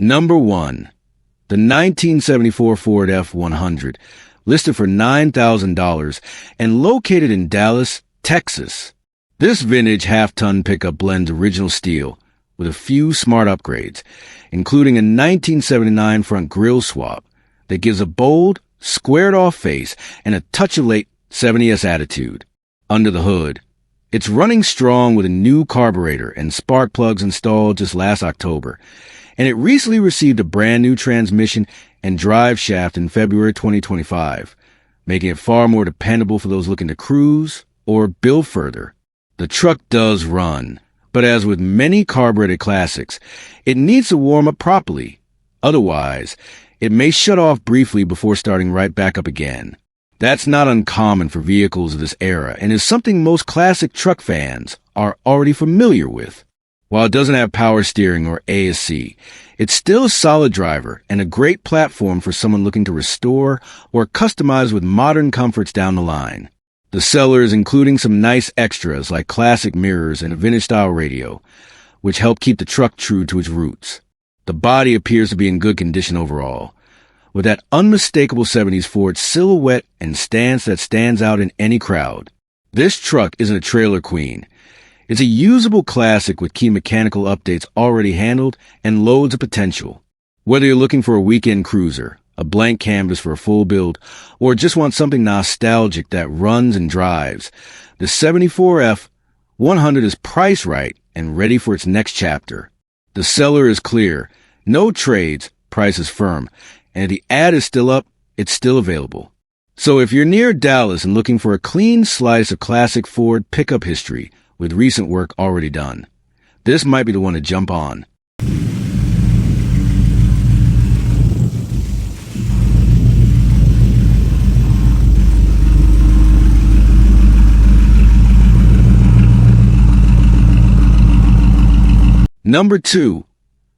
Number 1. The 1974 Ford F100, listed for $9,000 and located in Dallas, Texas. This vintage half-ton pickup blends original steel with a few smart upgrades, including a 1979 front grille swap that gives a bold, squared-off face and a touch of late 70s attitude. Under the hood, it's running strong with a new carburetor and spark plugs installed just last October, and it recently received a brand new transmission and drive shaft in February 2025, making it far more dependable for those looking to cruise or build further. The truck does run, but as with many carbureted classics, it needs to warm up properly. Otherwise, it may shut off briefly before starting right back up again. That's not uncommon for vehicles of this era and is something most classic truck fans are already familiar with. While it doesn't have power steering or ASC, it's still a solid driver and a great platform for someone looking to restore or customize with modern comforts down the line. The seller is including some nice extras like classic mirrors and a vintage-style radio, which help keep the truck true to its roots. The body appears to be in good condition overall, with that unmistakable 70s Ford silhouette and stance that stands out in any crowd. This truck isn't a trailer queen. It's a usable classic with key mechanical updates already handled and loads of potential. Whether you're looking for a weekend cruiser, a blank canvas for a full build, or just want something nostalgic that runs and drives, the 74 F100 is priced right and ready for its next chapter. The seller is clear. No trades, price is firm, and if the ad is still up, it's still available. So if you're near Dallas and looking for a clean slice of classic Ford pickup history with recent work already done, this might be the one to jump on. Number 2.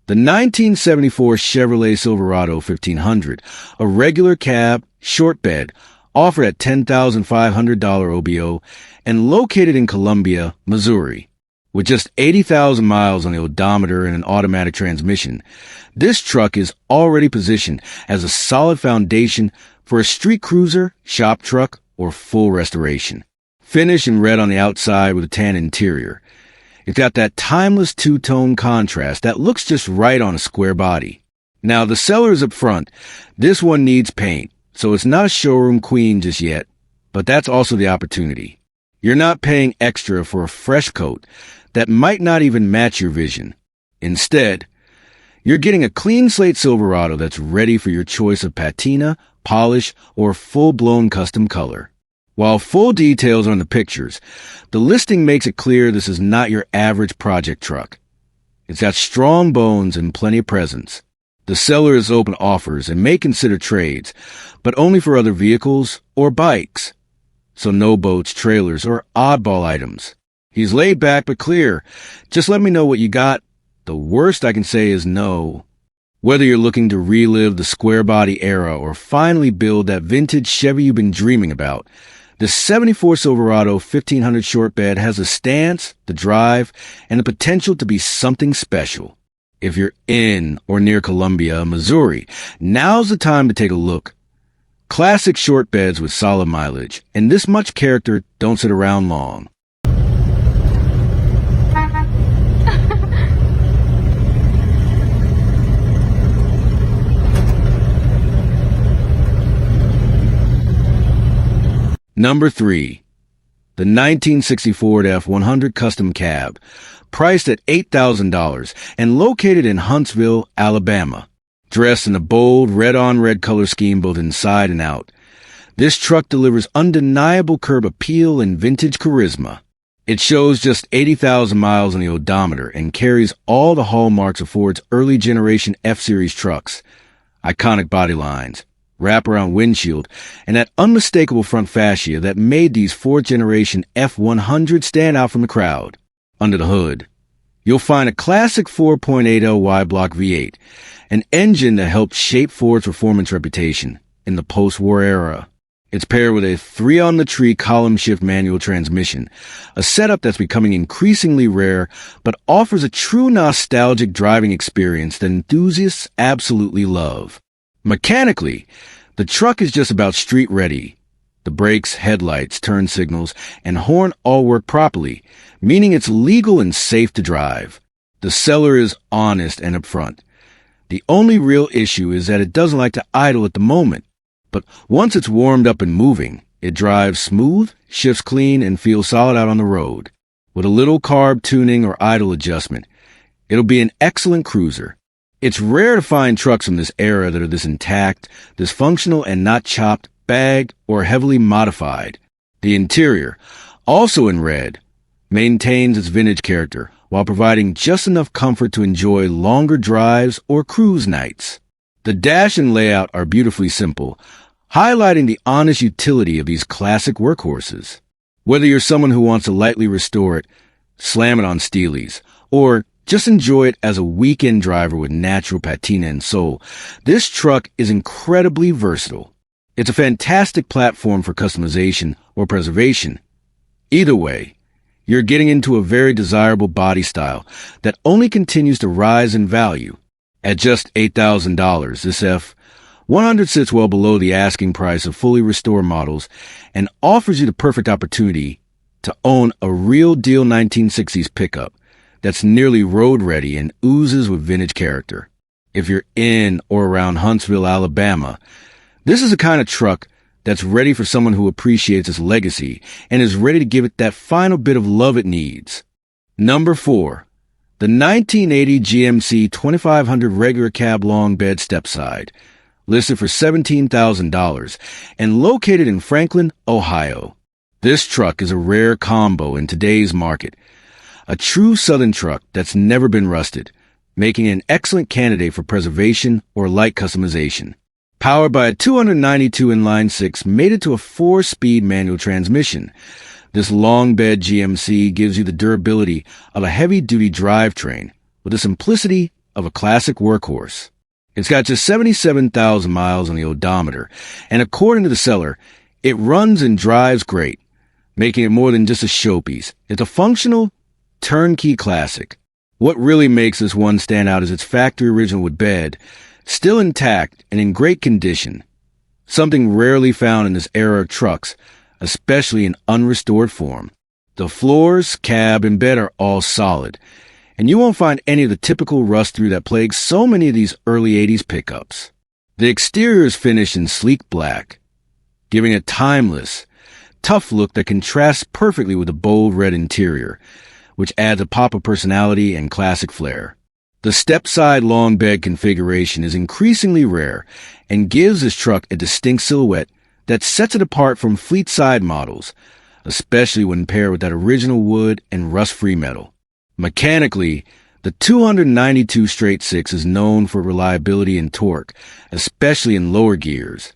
The 1974 Chevrolet Silverado 1500, a regular cab, short bed, offered at $10,500 OBO and located in Columbia, Missouri. With just 80,000 miles on the odometer and an automatic transmission, this truck is already positioned as a solid foundation for a street cruiser, shop truck, or full restoration. Finished in red on the outside with a tan interior, it's got that timeless two-tone contrast that looks just right on a square body. Now, the seller is up front. This one needs paint, so it's not a showroom queen just yet, but that's also the opportunity. You're not paying extra for a fresh coat that might not even match your vision. Instead, you're getting a clean slate Silverado that's ready for your choice of patina, polish, or full-blown custom color. While full details are in the pictures, the listing makes it clear this is not your average project truck. It's got strong bones and plenty of presence. The seller is open offers and may consider trades, but only for other vehicles or bikes. So no boats, trailers, or oddball items. He's laid back but clear. Just let me know what you got. The worst I can say is no. Whether you're looking to relive the square body era or finally build that vintage Chevy you've been dreaming about, the 74 Silverado 1500 short bed has the stance, the drive, and the potential to be something special. If you're in or near Columbia, Missouri, now's the time to take a look. Classic short beds with solid mileage, and this much character don't sit around long. Number 3. The 1964 F100 Custom Cab, priced at $8,000 and located in Huntsville, Alabama. Dressed in a bold red-on-red color scheme both inside and out, this truck delivers undeniable curb appeal and vintage charisma. It shows just 80,000 miles on the odometer and carries all the hallmarks of Ford's early generation F-Series trucks. Iconic body lines, wraparound windshield, and that unmistakable front fascia that made these fourth-generation F100 stand out from the crowd. Under the hood, you'll find a classic 4.8L Y-block V8, an engine that helped shape Ford's performance reputation in the post-war era. It's paired with a 3-on-the-tree column shift manual transmission, a setup that's becoming increasingly rare but offers a true nostalgic driving experience that enthusiasts absolutely love. Mechanically, the truck is just about street ready. The brakes, headlights, turn signals, and horn all work properly, meaning it's legal and safe to drive. The seller is honest and upfront. The only real issue is that it doesn't like to idle at the moment. But once it's warmed up and moving, it drives smooth, shifts clean, and feels solid out on the road. With a little carb tuning or idle adjustment, it'll be an excellent cruiser. It's rare to find trucks from this era that are this intact, this functional, and not chopped, bagged, or heavily modified. The interior, also in red, maintains its vintage character while providing just enough comfort to enjoy longer drives or cruise nights. The dash and layout are beautifully simple, highlighting the honest utility of these classic workhorses. Whether you're someone who wants to lightly restore it, slam it on Steelies, or just enjoy it as a weekend driver with natural patina and soul, this truck is incredibly versatile. It's a fantastic platform for customization or preservation. Either way, you're getting into a very desirable body style that only continues to rise in value. At just $8,000, this F100 sits well below the asking price of fully restored models and offers you the perfect opportunity to own a real deal 1960s pickup that's nearly road ready and oozes with vintage character. If you're in or around Huntsville, Alabama, this is the kind of truck that's ready for someone who appreciates its legacy and is ready to give it that final bit of love it needs. Number 4. The 1980 GMC 2500 regular cab long bed stepside, listed for $17,000 and located in Franklin, Ohio. This truck is a rare combo in today's market. A true Southern truck that's never been rusted, making it an excellent candidate for preservation or light customization. Powered by a 292 inline-6 mated to a 4-speed manual transmission, this long bed GMC gives you the durability of a heavy-duty drivetrain with the simplicity of a classic workhorse. It's got just 77,000 miles on the odometer, and according to the seller, it runs and drives great, making it more than just a showpiece. It's a functional, turnkey classic. What really makes this one stand out is its factory original wood bed, still intact and in great condition, something rarely found in this era of trucks, especially in unrestored form. The floors, cab, and bed are all solid, and you won't find any of the typical rust-through that plagues so many of these early 80s pickups. The exterior is finished in sleek black, giving a timeless, tough look that contrasts perfectly with the bold red interior, which adds a pop of personality and classic flair. The step-side long bed configuration is increasingly rare and gives this truck a distinct silhouette that sets it apart from fleet-side models, especially when paired with that original wood and rust-free metal. Mechanically, the 292 straight-six is known for reliability and torque, especially in lower gears.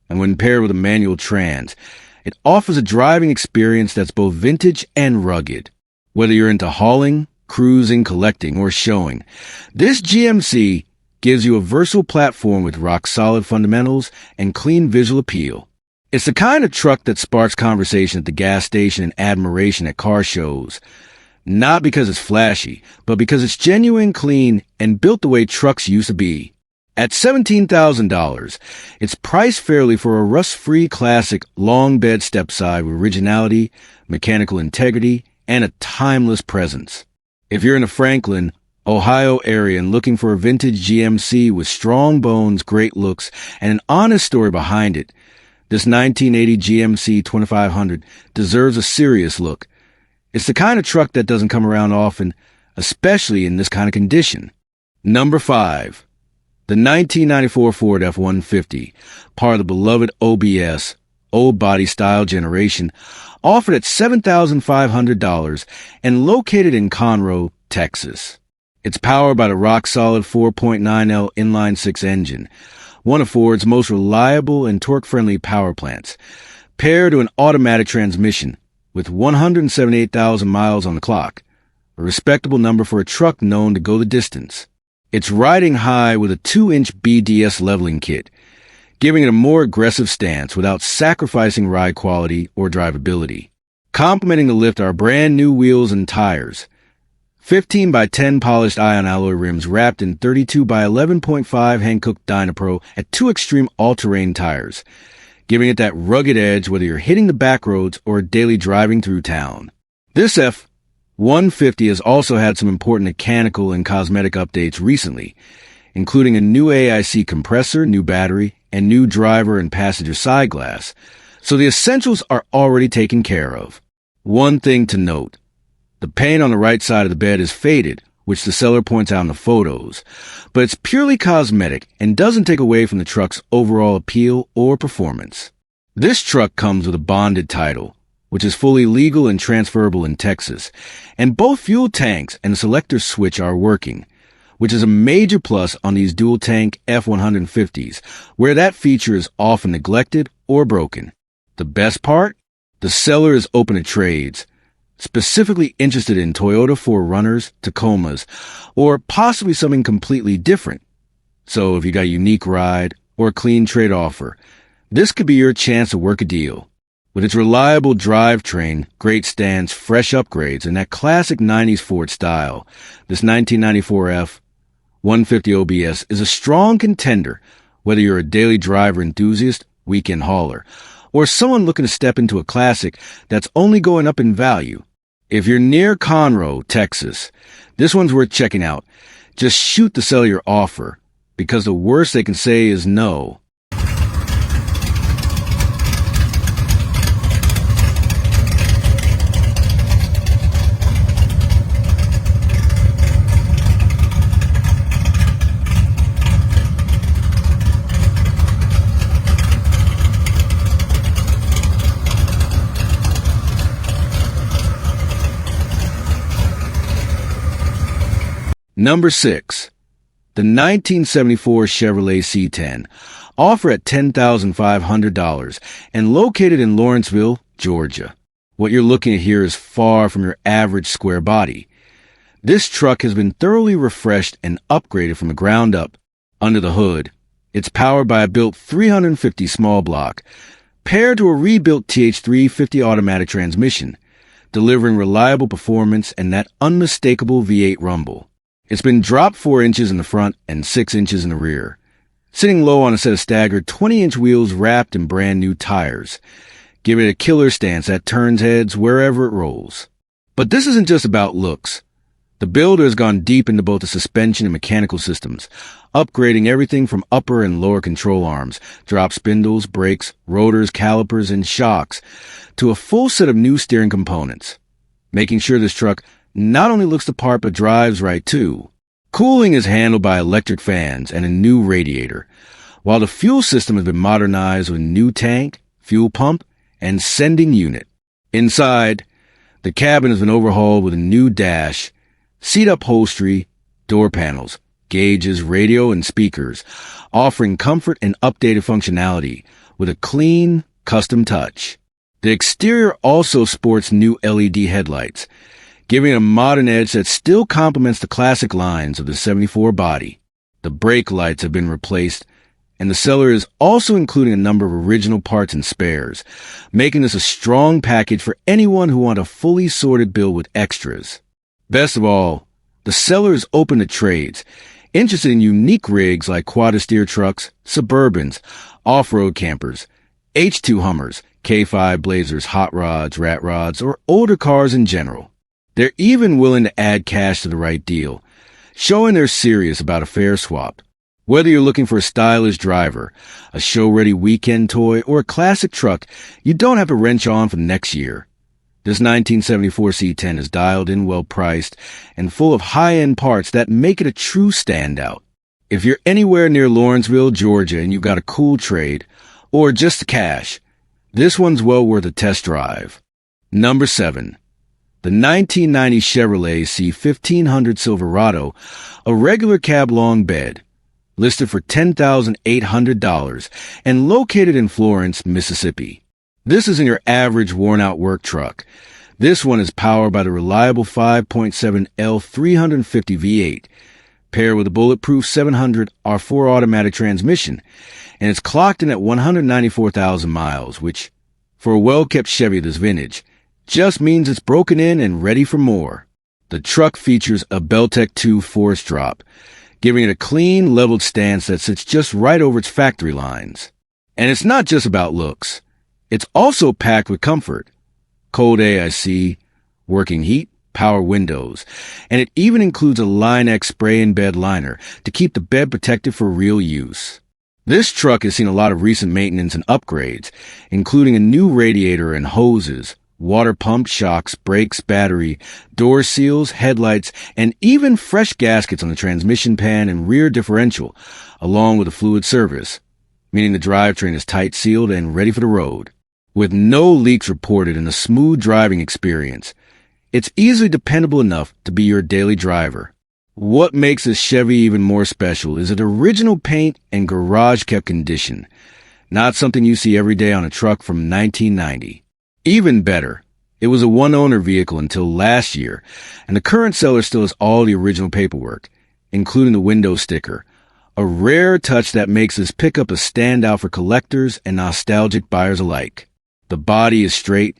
And when paired with a manual trans, it offers a driving experience that's both vintage and rugged. Whether you're into hauling, cruising, collecting, or showing, this GMC gives you a versatile platform with rock-solid fundamentals and clean visual appeal. It's the kind of truck that sparks conversation at the gas station and admiration at car shows. Not because it's flashy, but because it's genuine, clean, and built the way trucks used to be. At $17,000, it's priced fairly for a rust-free classic long bed stepside with originality, mechanical integrity, and a timeless presence. If you're in the Franklin, Ohio area and looking for a vintage GMC with strong bones, great looks, and an honest story behind it, this 1980 GMC 2500 deserves a serious look. It's the kind of truck that doesn't come around often, especially in this kind of condition. Number 5. The 1994 Ford F-150, part of the beloved OBS, Old Body Style generation, offered at $7,500 and located in Conroe, Texas. It's powered by the rock-solid 4.9L inline-6 engine, one of Ford's most reliable and torque-friendly power plants, paired to an automatic transmission with 178,000 miles on the clock, a respectable number for a truck known to go the distance. It's riding high with a 2-inch BDS leveling kit, giving it a more aggressive stance without sacrificing ride quality or drivability. Complementing the lift are brand new wheels and tires. 15 by 10 polished ion alloy rims wrapped in 32 by 11.5 hand-cooked Dynapro at 2 extreme all-terrain tires, giving it that rugged edge whether you're hitting the back roads or daily driving through town. This F-150 has also had some important mechanical and cosmetic updates recently, including a new AIC compressor, new battery, and new driver and passenger side glass, so the essentials are already taken care of. One thing to note, the paint on the right side of the bed is faded, which the seller points out in the photos, but it's purely cosmetic and doesn't take away from the truck's overall appeal or performance. This truck comes with a bonded title, which is fully legal and transferable in Texas, and both fuel tanks and the selector switch are working, which is a major plus on these dual-tank F-150s, where that feature is often neglected or broken. The best part? The seller is open to trades, specifically interested in Toyota 4Runners, Tacomas, or possibly something completely different. So if you got a unique ride or a clean trade offer, this could be your chance to work a deal. With its reliable drivetrain, great stance, fresh upgrades, and that classic 90s Ford style, this 1994 F-150 OBS is a strong contender, whether you're a daily driver enthusiast, weekend hauler, or someone looking to step into a classic that's only going up in value. If you're near Conroe, Texas, this one's worth checking out. Just shoot the seller your offer, because the worst they can say is no. Number 6. The 1974 Chevrolet C10, offer at $10,500 and located in Lawrenceville, Georgia. What you're looking at here is far from your average square body. This truck has been thoroughly refreshed and upgraded from the ground up. Under the hood, it's powered by a built 350 small block, paired to a rebuilt TH350 automatic transmission, delivering reliable performance and that unmistakable V8 rumble. It's been dropped 4 inches in the front and 6 inches in the rear, sitting low on a set of staggered 20-inch wheels wrapped in brand new tires. Give it a killer stance that turns heads wherever it rolls. But this isn't just about looks. The builder has gone deep into both the suspension and mechanical systems, upgrading everything from upper and lower control arms, drop spindles, brakes, rotors, calipers, and shocks, to a full set of new steering components, making sure this truck not only looks the part but drives right too. Cooling is handled by electric fans and a new radiator, while the fuel system has been modernized with a new tank, fuel pump, and sending unit. Inside, the cabin has been overhauled with a new dash, seat upholstery, door panels, gauges, radio, and speakers, offering comfort and updated functionality with a clean, custom touch. The exterior also sports new LED headlights, giving it a modern edge that still complements the classic lines of the 74 body. The brake lights have been replaced, and the seller is also including a number of original parts and spares, making this a strong package for anyone who wants a fully sorted build with extras. Best of all, the seller is open to trades, interested in unique rigs like quad-steer trucks, Suburbans, off-road campers, H2 Hummers, K5 Blazers, hot rods, rat rods, or older cars in general. They're even willing to add cash to the right deal, showing they're serious about a fair swap. Whether you're looking for a stylish driver, a show-ready weekend toy, or a classic truck, you don't have to wrench on for the next year. This 1974 C10 is dialed in, well-priced, and full of high-end parts that make it a true standout. If you're anywhere near Lawrenceville, Georgia, and you've got a cool trade, or just the cash, this one's well worth a test drive. Number 7. The 1990 Chevrolet C1500 Silverado, a regular cab long bed, listed for $10,800 and located in Florence, Mississippi. This isn't your average worn-out work truck. This one is powered by the reliable 5.7L 350 V8, paired with a bulletproof 700 R4 automatic transmission, and it's clocked in at 194,000 miles, which, for a well-kept Chevy this vintage, just means it's broken in and ready for more. The truck features a Beltec 2 force drop, giving it a clean, leveled stance that sits just right over its factory lines. And it's not just about looks. It's also packed with comfort. Cold AIC, working heat, power windows, and it even includes a Line-X spray-in-bed liner to keep the bed protected for real use. This truck has seen a lot of recent maintenance and upgrades, including a new radiator and hoses, water pump, shocks, brakes, battery, door seals, headlights, and even fresh gaskets on the transmission pan and rear differential, along with a fluid service, meaning the drivetrain is tight sealed and ready for the road. With no leaks reported and a smooth driving experience, it's easily dependable enough to be your daily driver. What makes this Chevy even more special is its original paint and garage-kept condition, not something you see every day on a truck from 1990. Even better, it was a one-owner vehicle until last year, and the current seller still has all the original paperwork, including the window sticker, a rare touch that makes this pickup a standout for collectors and nostalgic buyers alike. The body is straight,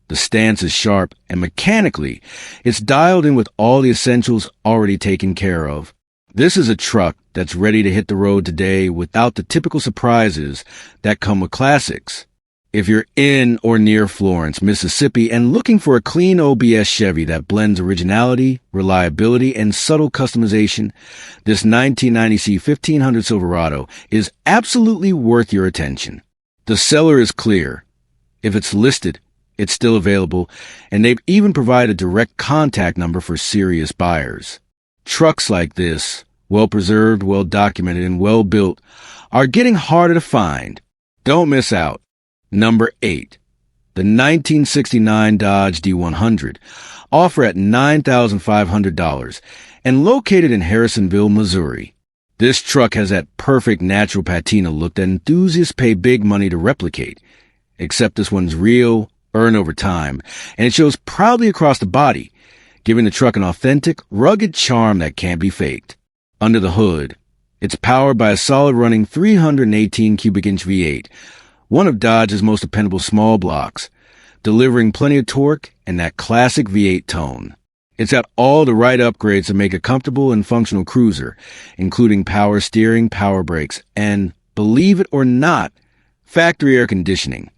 the stance is sharp, and mechanically, it's dialed in with all the essentials already taken care of. This is a truck that's ready to hit the road today without the typical surprises that come with classics. If you're in or near Florence, Mississippi, and looking for a clean OBS Chevy that blends originality, reliability, and subtle customization, this 1990 C1500 Silverado is absolutely worth your attention. The seller is clear. If it's listed, it's still available, and they've even provided a direct contact number for serious buyers. Trucks like this, well-preserved, well-documented, and well-built, are getting harder to find. Don't miss out. Number 8. The 1969 Dodge D100, offer at $9,500, and located in Harrisonville, Missouri. This truck has that perfect natural patina look that enthusiasts pay big money to replicate, except this one's real, earned over time, and it shows proudly across the body, giving the truck an authentic, rugged charm that can't be faked. Under the hood, it's powered by a solid-running 318 cubic inch V8, one of Dodge's most dependable small blocks, delivering plenty of torque and that classic V8 tone. It's got all the right upgrades to make a comfortable and functional cruiser, including power steering, power brakes, and, believe it or not, factory air conditioning,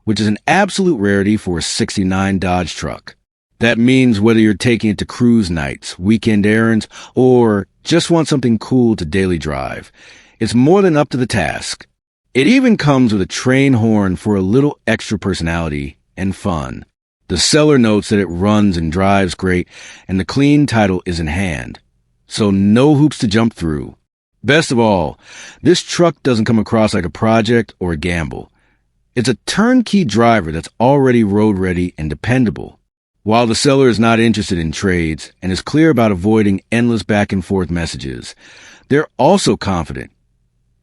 which is an absolute rarity for a '69 Dodge truck. That means whether you're taking it to cruise nights, weekend errands, or just want something cool to daily drive, it's more than up to the task. It even comes with a train horn for a little extra personality and fun. The seller notes that it runs and drives great, and the clean title is in hand, so no hoops to jump through. Best of all, this truck doesn't come across like a project or a gamble. It's a turnkey driver that's already road-ready and dependable. While the seller is not interested in trades and is clear about avoiding endless back-and-forth messages, they're also confident.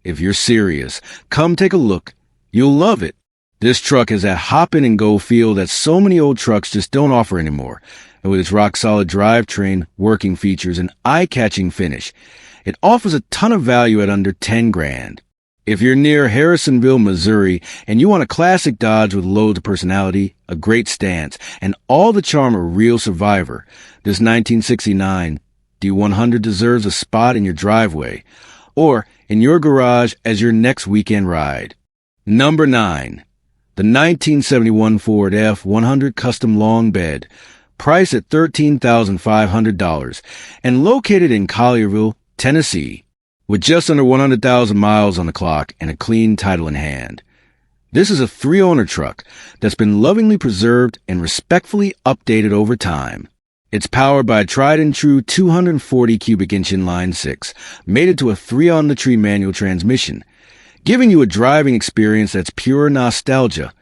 If you're serious, come take a look. You'll love it. This truck has that hop-in-and-go feel that so many old trucks just don't offer anymore, and with its rock-solid drivetrain, working features, and eye-catching finish, it offers a ton of value at under $10,000. If you're near Harrisonville, Missouri, and you want a classic Dodge with loads of personality, a great stance, and all the charm of a real survivor, this 1969 D100 deserves a spot in your driveway, or in your garage as your next weekend ride. Number 9. The 1971 Ford F100 Custom Long Bed, priced at $13,500, and located in Collierville, Tennessee, with just under 100,000 miles on the clock and a clean title in hand. This is a 3-owner truck that's been lovingly preserved and respectfully updated over time. It's powered by a tried-and-true 240 cubic inch inline 6, mated to a 3-on-the-tree manual transmission, giving you a driving experience that's pure nostalgia,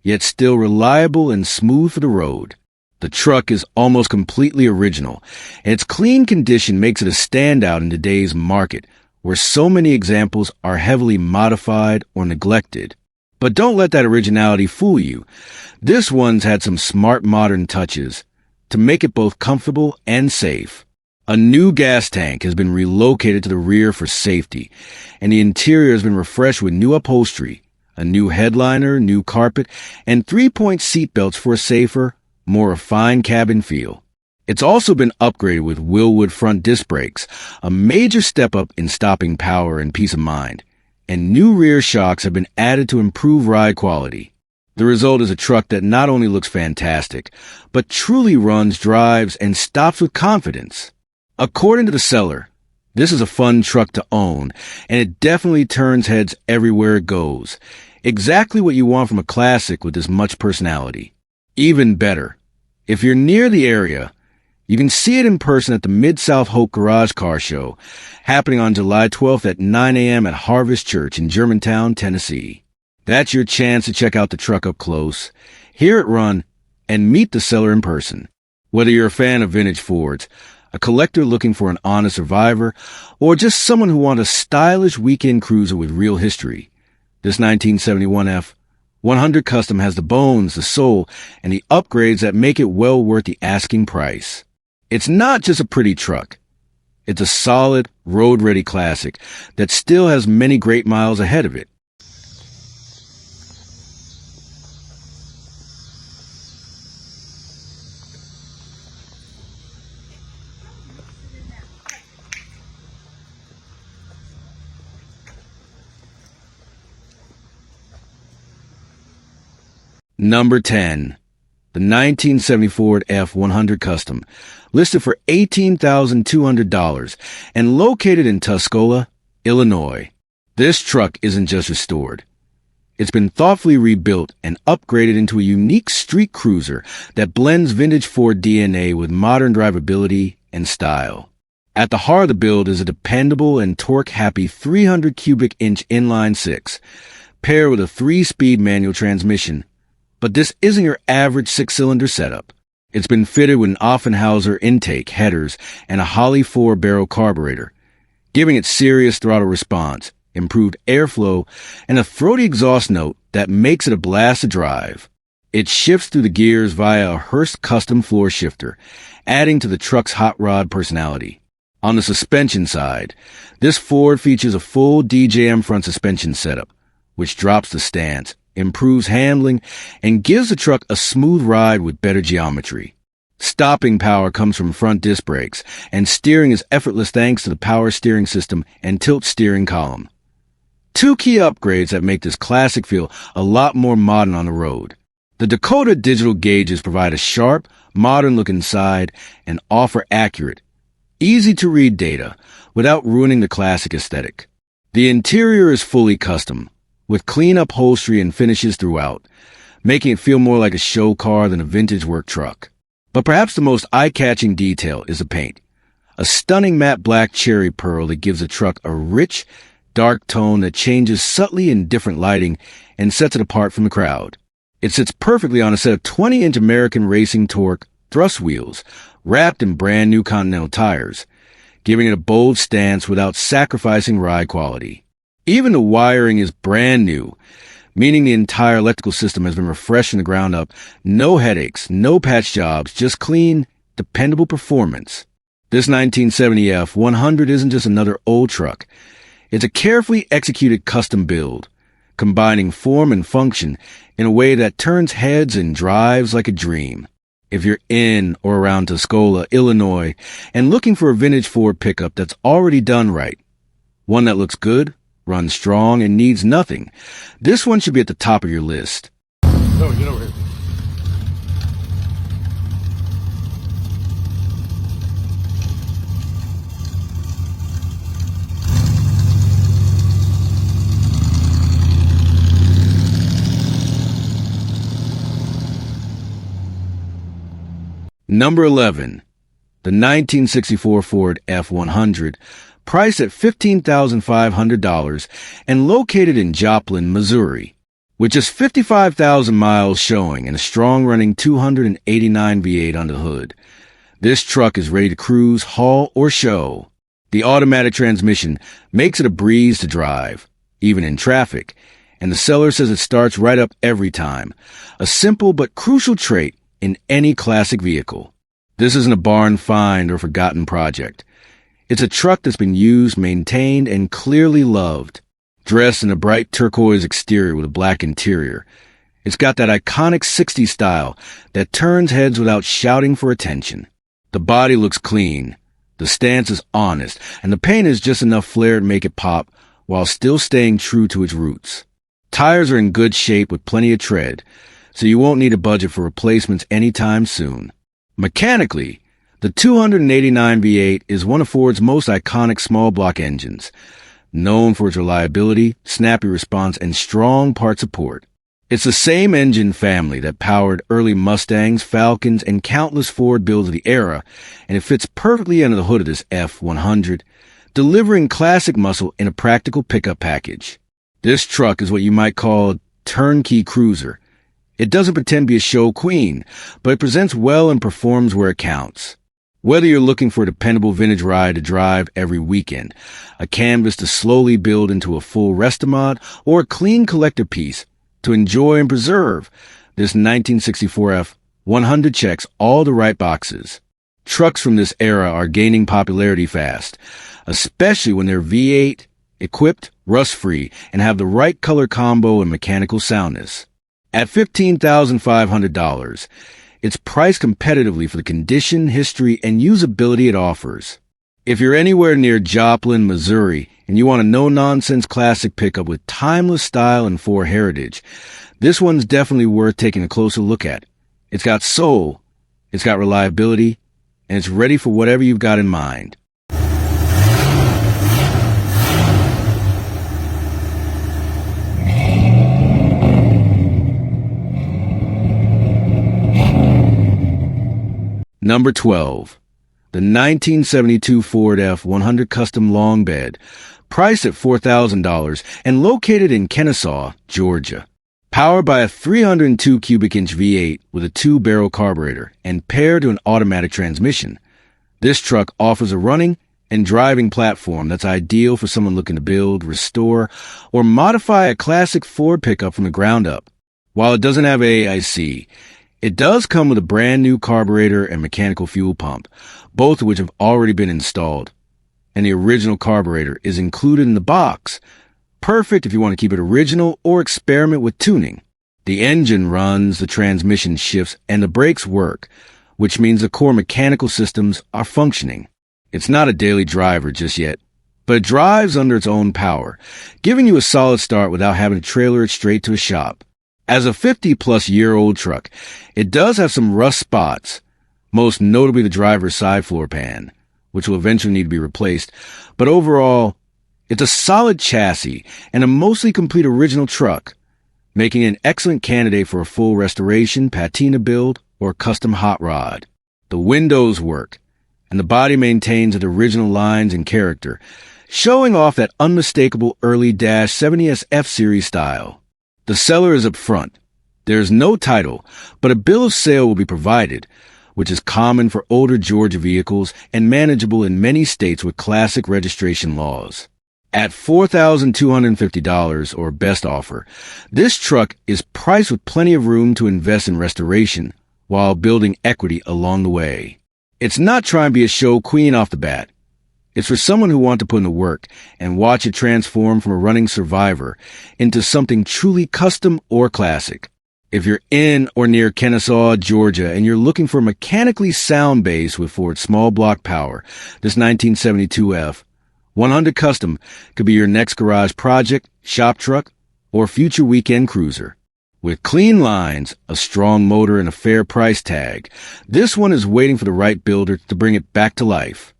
yet still reliable and smooth for the road. The truck is almost completely original, and its clean condition makes it a standout in today's market, where so many examples are heavily modified or neglected. But don't let that originality fool you. This one's had some smart modern touches to make it both comfortable and safe. A new gas tank has been relocated to the rear for safety, and the interior has been refreshed with new upholstery, a new headliner, new carpet, and three-point seat belts for a safer, more refined cabin feel. It's also been upgraded with Willwood front disc brakes, a major step up in stopping power and peace of mind, and new rear shocks have been added to improve ride quality. The result is a truck that not only looks fantastic, but truly runs, drives, and stops with confidence. According to the seller, this is a fun truck to own, and it definitely turns heads everywhere it goes. Exactly what you want from a classic with this much personality. Even better, if you're near the area, you can see it in person at the Mid-South Hope Garage Car Show, happening on July 12th at 9 a.m. at Harvest Church in Germantown, Tennessee. That's your chance to check out the truck up close, hear it run, and meet the seller in person. Whether you're a fan of vintage Fords, a collector looking for an honest survivor, or just someone who wants a stylish weekend cruiser with real history, this 1971 F100 Custom has the bones, the soul, and the upgrades that make it well worth the asking price. It's not just a pretty truck. It's a solid, road-ready classic that still has many great miles ahead of it. Number 10. The 1970 Ford F100 Custom, listed for $18,200 and located in Tuscola, Illinois. This truck isn't just restored. It's been thoughtfully rebuilt and upgraded into a unique street cruiser that blends vintage Ford DNA with modern drivability and style. At the heart of the build is a dependable and torque-happy 300 cubic inch inline six, paired with a 3-speed manual transmission. But this isn't your average 6-cylinder setup. It's been fitted with an Offenhauser intake, headers, and a Holley 4-barrel carburetor, giving it serious throttle response, improved airflow, and a throaty exhaust note that makes it a blast to drive. It shifts through the gears via a Hurst custom floor shifter, adding to the truck's hot rod personality. On the suspension side, this Ford features a full DJM front suspension setup, which drops the stance, improves handling, and gives the truck a smooth ride with better geometry. Stopping power comes from front disc brakes, and steering is effortless thanks to the power steering system and tilt steering column. Two key upgrades that make this classic feel a lot more modern on the road. The Dakota digital gauges provide a sharp, modern look inside and offer accurate, easy-to-read data without ruining the classic aesthetic. The interior is fully custom, with clean upholstery and finishes throughout, making it feel more like a show car than a vintage work truck. But perhaps the most eye-catching detail is the paint. A stunning matte black cherry pearl that gives the truck a rich, dark tone that changes subtly in different lighting and sets it apart from the crowd. It sits perfectly on a set of 20-inch American Racing Torque thrust wheels, wrapped in brand new Continental tires, giving it a bold stance without sacrificing ride quality. Even the wiring is brand new, meaning the entire electrical system has been refreshed from the ground up. No headaches, no patch jobs, just clean, dependable performance. This 1970 F100 isn't just another old truck. It's a carefully executed custom build, combining form and function in a way that turns heads and drives like a dream. If you're in or around Tuscola, Illinois, and looking for a vintage Ford pickup that's already done right, one that looks good, runs strong, and needs nothing, this one should be at the top of your list. No, get over here. Number 11. The 1964 Ford F100, priced at $15,500 and located in Joplin, Missouri. With just 55,000 miles showing and a strong-running 289 V8 under the hood, this truck is ready to cruise, haul, or show. The automatic transmission makes it a breeze to drive, even in traffic, and the seller says it starts right up every time, a simple but crucial trait in any classic vehicle. This isn't a barn find or forgotten project. It's a truck that's been used, maintained, and clearly loved. Dressed in a bright turquoise exterior with a black interior, it's got that iconic 60s style that turns heads without shouting for attention. The body looks clean, the stance is honest, and the paint is just enough flair to make it pop while still staying true to its roots. Tires are in good shape with plenty of tread, so you won't need a budget for replacements anytime soon. Mechanically, the 289 V8 is one of Ford's most iconic small block engines, known for its reliability, snappy response, and strong part support. It's the same engine family that powered early Mustangs, Falcons, and countless Ford builds of the era, and it fits perfectly under the hood of this F100, delivering classic muscle in a practical pickup package. This truck is what you might call a turnkey cruiser. It doesn't pretend to be a show queen, but it presents well and performs where it counts. Whether you're looking for a dependable vintage ride to drive every weekend, a canvas to slowly build into a full rest-a-mod, or a clean collector piece to enjoy and preserve, this 1964 F100 checks all the right boxes. Trucks from this era are gaining popularity fast, especially when they're V8, equipped, rust-free, and have the right color combo and mechanical soundness. At $15,500, it's priced competitively for the condition, history, and usability it offers. If you're anywhere near Joplin, Missouri, and you want a no-nonsense classic pickup with timeless style and Ford heritage, this one's definitely worth taking a closer look at. It's got soul, it's got reliability, and it's ready for whatever you've got in mind. Number 12. The 1972 Ford F100 Custom Long Bed, priced at $4,000 and located in Kennesaw, Georgia. Powered by a 302 cubic inch V8 with a 2-barrel carburetor and paired to an automatic transmission, this truck offers a running and driving platform that's ideal for someone looking to build, restore, or modify a classic Ford pickup from the ground up. While it doesn't have AIC, it does come with a brand new carburetor and mechanical fuel pump, both of which have already been installed. And the original carburetor is included in the box, perfect if you want to keep it original or experiment with tuning. The engine runs, the transmission shifts, and the brakes work, which means the core mechanical systems are functioning. It's not a daily driver just yet, but it drives under its own power, giving you a solid start without having to trailer it straight to a shop. As a 50-plus-year-old truck, it does have some rust spots, most notably the driver's side floor pan, which will eventually need to be replaced, but overall, it's a solid chassis and a mostly complete original truck, making it an excellent candidate for a full restoration, patina build, or custom hot rod. The windows work, and the body maintains its original lines and character, showing off that unmistakable early -70S F-Series style. The seller is up front. There is no title, but a bill of sale will be provided, which is common for older Georgia vehicles and manageable in many states with classic registration laws. At $4,250 or best offer, this truck is priced with plenty of room to invest in restoration while building equity along the way. It's not trying to be a show queen off the bat. It's for someone who wants to put in the work and watch it transform from a running survivor into something truly custom or classic. If you're in or near Kennesaw, Georgia, and you're looking for a mechanically sound base with Ford's small block power, this 1972 F100 Custom could be your next garage project, shop truck, or future weekend cruiser. With clean lines, a strong motor, and a fair price tag, this one is waiting for the right builder to bring it back to life.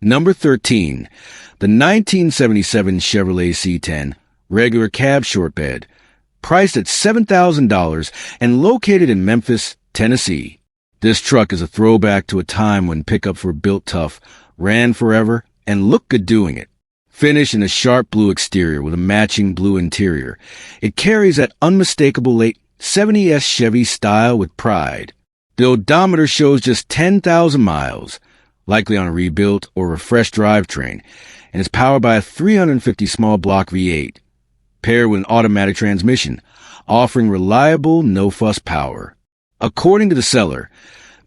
Number 13, the 1977 Chevrolet C10 regular cab short bed, priced at $7,000 and located in Memphis, Tennessee. This truck is a throwback to a time when pickups were built tough, ran forever, and looked good doing it. Finished in a sharp blue exterior with a matching blue interior, it carries that unmistakable late 70s Chevy style with pride. The odometer shows just 10,000 miles, likely on a rebuilt or refreshed drivetrain, and is powered by a 350 small block V8, paired with an automatic transmission, offering reliable, no-fuss power. According to the seller,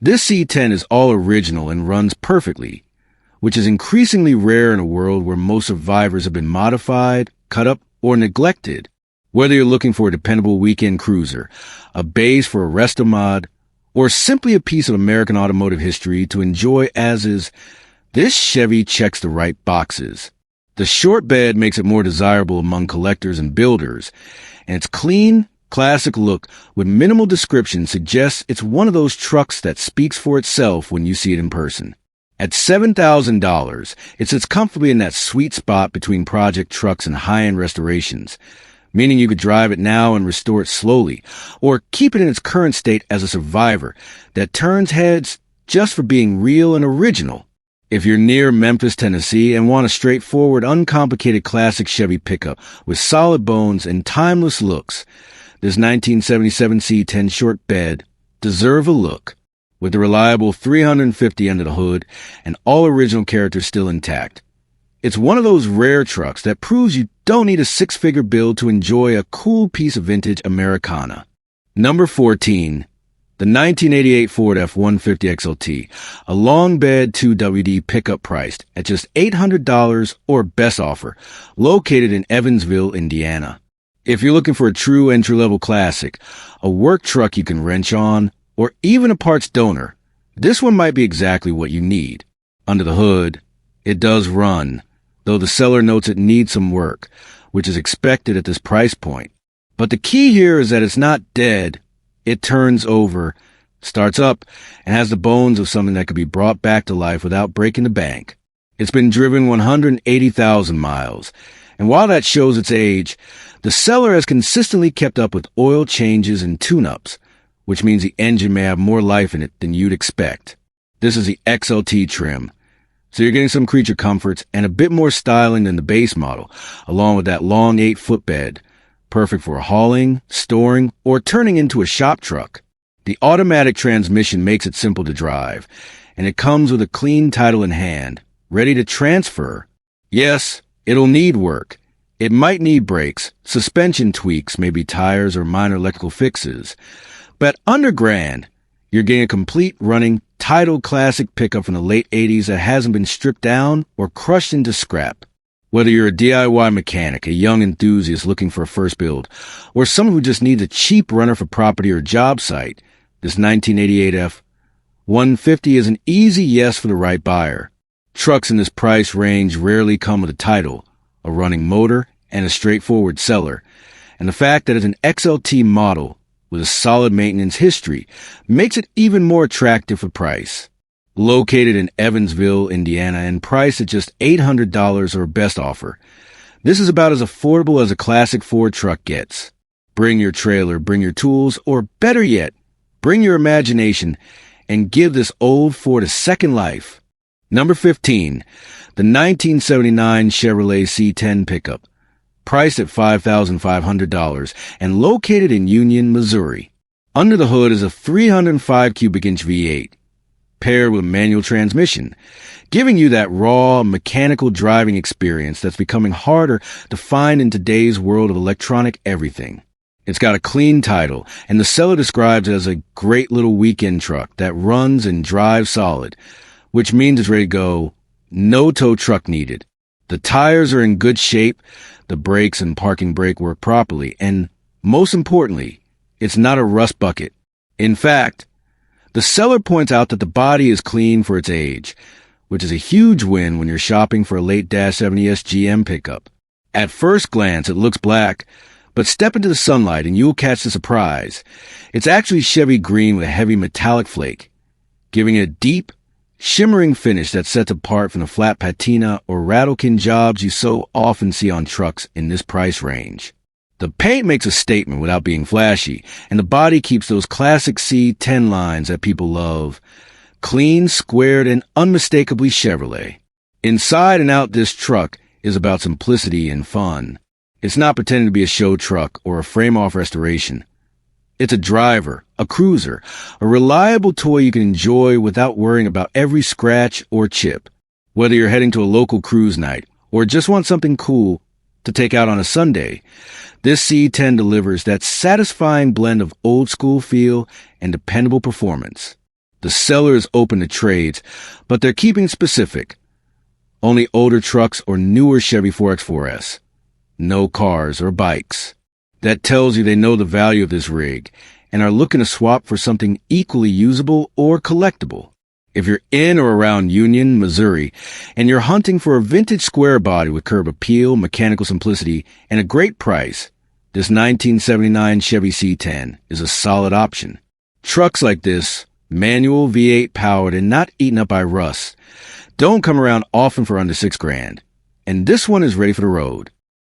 this C10 is all original and runs perfectly, which is increasingly rare in a world where most survivors have been modified, cut up, or neglected. Whether you're looking for a dependable weekend cruiser, a base for a resto mod, or simply a piece of American automotive history to enjoy as is, this Chevy checks the right boxes. The short bed makes it more desirable among collectors and builders, and its clean, classic look with minimal description suggests it's one of those trucks that speaks for itself when you see it in person. At $7,000, it sits comfortably in that sweet spot between project trucks and high-end restorations, meaning you could drive it now and restore it slowly, or keep it in its current state as a survivor that turns heads just for being real and original. If you're near Memphis, Tennessee, and want a straightforward, uncomplicated classic Chevy pickup with solid bones and timeless looks, this 1977 C10 short bed deserves a look. With the reliable 350 under the hood and all original characters still intact. It's one of those rare trucks that proves you don't need a six-figure build to enjoy a cool piece of vintage Americana. Number 14. The 1988 Ford F-150 XLT, a long bed 2WD pickup priced at just $800 or best offer, located in Evansville, Indiana. If you're looking for a true entry-level classic, a work truck you can wrench on, or even a parts donor, this one might be exactly what you need. Under the hood, it does run, though the seller notes it needs some work, which is expected at this price point. But the key here is that it's not dead. It turns over, starts up, and has the bones of something that could be brought back to life without breaking the bank. It's been driven 180,000 miles, and while that shows its age, the seller has consistently kept up with oil changes and tune-ups, which means the engine may have more life in it than you'd expect. This is the XLT trim, so you're getting some creature comforts and a bit more styling than the base model, along with that long 8-foot bed, perfect for hauling, storing, or turning into a shop truck. The automatic transmission makes it simple to drive, and it comes with a clean title in hand, ready to transfer. Yes, it'll need work. It might need brakes, suspension tweaks, maybe tires or minor electrical fixes. But under grand, you're getting a complete running, titled classic pickup from the late 80s that hasn't been stripped down or crushed into scrap. Whether you're a DIY mechanic, a young enthusiast looking for a first build, or someone who just needs a cheap runner for property or job site, this 1988 F-150 is an easy yes for the right buyer. Trucks in this price range rarely come with a title, a running motor, and a straightforward seller. And the fact that it's an XLT model with a solid maintenance history makes it even more attractive for price. Located in Evansville, Indiana, and priced at just $800 or best offer, this is about as affordable as a classic Ford truck gets. Bring your trailer, bring your tools, or better yet, bring your imagination and give this old Ford a second life. Number 15, the 1979 Chevrolet C10 pickup, priced at $5,500 and located in Union, Missouri. Under the hood is a 305 cubic inch V8, paired with a manual transmission, giving you that raw, mechanical driving experience that's becoming harder to find in today's world of electronic everything. It's got a clean title, and the seller describes it as a great little weekend truck that runs and drives solid, which means it's ready to go, no tow truck needed. The tires are in good shape, the brakes and parking brake work properly, and most importantly, it's not a rust bucket. In fact, the seller points out that the body is clean for its age, which is a huge win when you're shopping for a late -70S GM pickup. At first glance, it looks black, but step into the sunlight and you'll catch the surprise. It's actually Chevy green with a heavy metallic flake, giving it a deep, shimmering finish that sets apart from the flat patina or rattlekin jobs you so often see on trucks in this price range. The paint makes a statement without being flashy, and the body keeps those classic C10 lines that people love. Clean, squared, and unmistakably Chevrolet. Inside and out, this truck is about simplicity and fun. It's not pretending to be a show truck or a frame-off restoration. It's a driver, a cruiser, a reliable toy you can enjoy without worrying about every scratch or chip. Whether you're heading to a local cruise night or just want something cool to take out on a Sunday, this C10 delivers that satisfying blend of old-school feel and dependable performance. The seller is open to trades, but they're keeping specific. Only older trucks or newer Chevy 4X4S. No cars or bikes. That tells you they know the value of this rig and are looking to swap for something equally usable or collectible. If you're in or around Union, Missouri, and you're hunting for a vintage square body with curb appeal, mechanical simplicity, and a great price, this 1979 Chevy C10 is a solid option. Trucks like this, manual, V8 powered, and not eaten up by rust, don't come around often for under $6,000. And this one is ready for the road.